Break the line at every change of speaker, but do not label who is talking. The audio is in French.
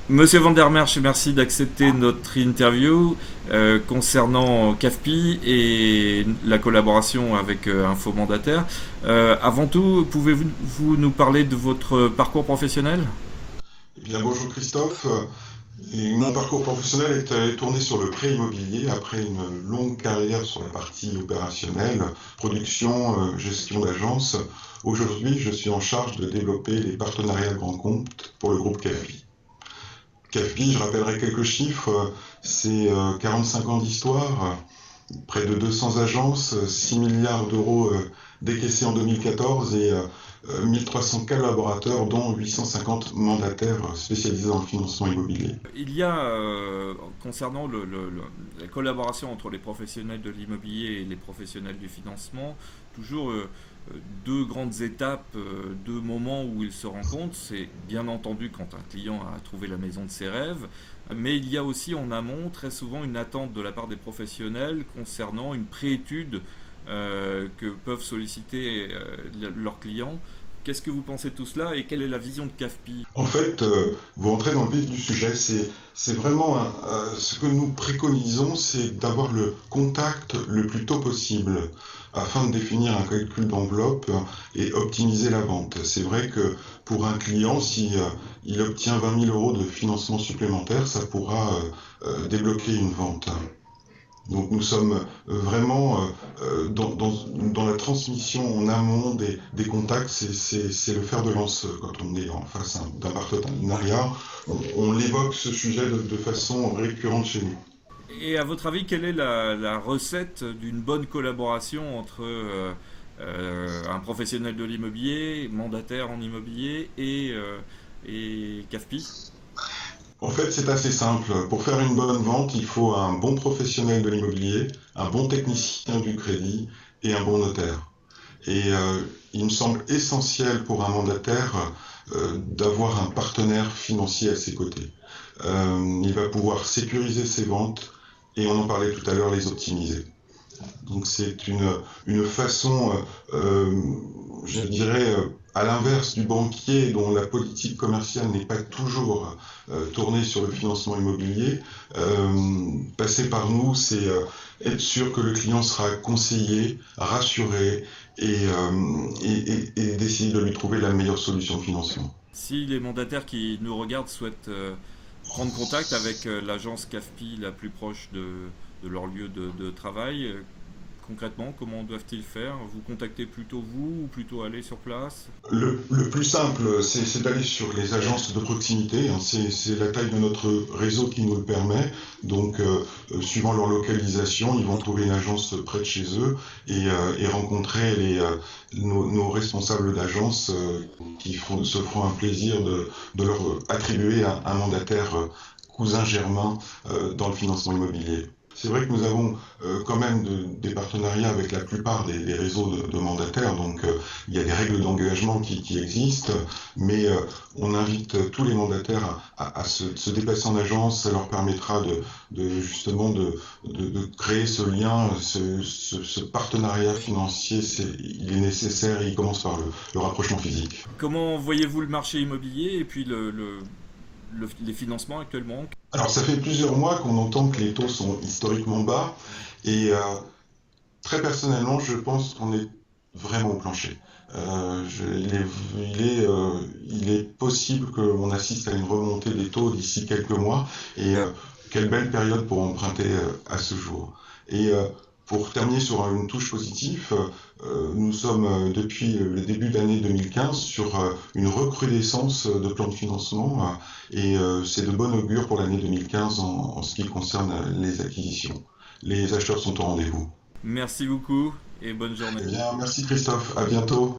Monsieur Van der Merch, merci d'accepter notre interview concernant CAFPI et la collaboration avec Info Mandataire. Avant tout, pouvez-vous nous parler de votre parcours professionnel?
Eh bien, bonjour Christophe. Mon parcours professionnel est tourné sur le prêt immobilier après une longue carrière sur la partie opérationnelle, production, gestion d'agence. Aujourd'hui, je suis en charge de développer les partenariats grands comptes pour le groupe CAFPI. CAFPI, je rappellerai quelques chiffres, c'est 45 ans d'histoire, près de 200 agences, 6 milliards d'euros décaissés en 2014 et 1300 collaborateurs, dont 850 mandataires spécialisés dans le financement immobilier.
Il y a, concernant la collaboration entre les professionnels de l'immobilier et les professionnels du financement, toujours deux grandes étapes, deux moments où ils se rencontrent. C'est bien entendu quand un client a trouvé la maison de ses rêves, mais il y a aussi en amont très souvent une attente de la part des professionnels concernant une préétude que peuvent solliciter leurs clients. Qu'est-ce que vous pensez de tout cela et quelle est la vision de CAFPI?
En fait, vous entrez dans le vif du sujet. C'est vraiment ce que nous préconisons, c'est d'avoir le contact le plus tôt possible afin de définir un calcul d'enveloppe et optimiser la vente. C'est vrai que pour un client, si il obtient 20 000 euros de financement supplémentaire, ça pourra débloquer une vente. Donc nous sommes vraiment dans la transmission en amont des contacts, c'est le fer de lance quand on est en face d'un partenariat. On évoque ce sujet de façon récurrente chez nous.
Et à votre avis, quelle est la recette d'une bonne collaboration entre un professionnel de l'immobilier, mandataire en immobilier et CAFPI?
En fait, c'est assez simple. Pour faire une bonne vente, il faut un bon professionnel de l'immobilier, un bon technicien du crédit et un bon notaire. Et il me semble essentiel pour un mandataire d'avoir un partenaire financier à ses côtés. Il va pouvoir sécuriser ses ventes et on en parlait tout à l'heure, les optimiser. Donc c'est une façon, je dirais, à l'inverse du banquier dont la politique commerciale n'est pas toujours tournée sur le financement immobilier. Passer par nous, c'est être sûr que le client sera conseillé, rassuré et d'essayer de lui trouver la meilleure solution de financement.
Si les mandataires qui nous regardent souhaitent prendre contact avec l'agence CAFPI la plus proche de leur lieu de travail, concrètement, comment doivent-ils faire? Vous contactez plutôt vous ou plutôt aller sur place?
Le plus simple, c'est d'aller sur les agences de proximité, hein. C'est la taille de notre réseau qui nous le permet. Donc, suivant leur localisation, ils vont trouver une agence près de chez eux et rencontrer nos responsables d'agence se feront un plaisir de leur attribuer un mandataire cousin germain dans le financement immobilier. C'est vrai que nous avons quand même des partenariats avec la plupart des réseaux de mandataires, donc il y a des règles d'engagement qui existent, mais on invite tous les mandataires à se déplacer en agence. Ça leur permettra justement de créer ce lien, ce partenariat financier. Il est nécessaire et il commence par le rapprochement physique.
Comment voyez-vous le marché immobilier et puis les financements actuellement?
Alors ça fait plusieurs mois qu'on entend que les taux sont historiquement bas et très personnellement je pense qu'on est vraiment au plancher. Il est possible qu'on assiste à une remontée des taux d'ici quelques mois et quelle belle période pour emprunter à ce jour. Et pour terminer sur une touche positive, nous sommes depuis le début d'année 2015 sur une recrudescence de plans de financement et c'est de bon augure pour l'année 2015 en ce qui concerne les acquisitions. Les acheteurs sont au rendez-vous.
Merci beaucoup et bonne journée.
Eh bien, merci Christophe, à bientôt.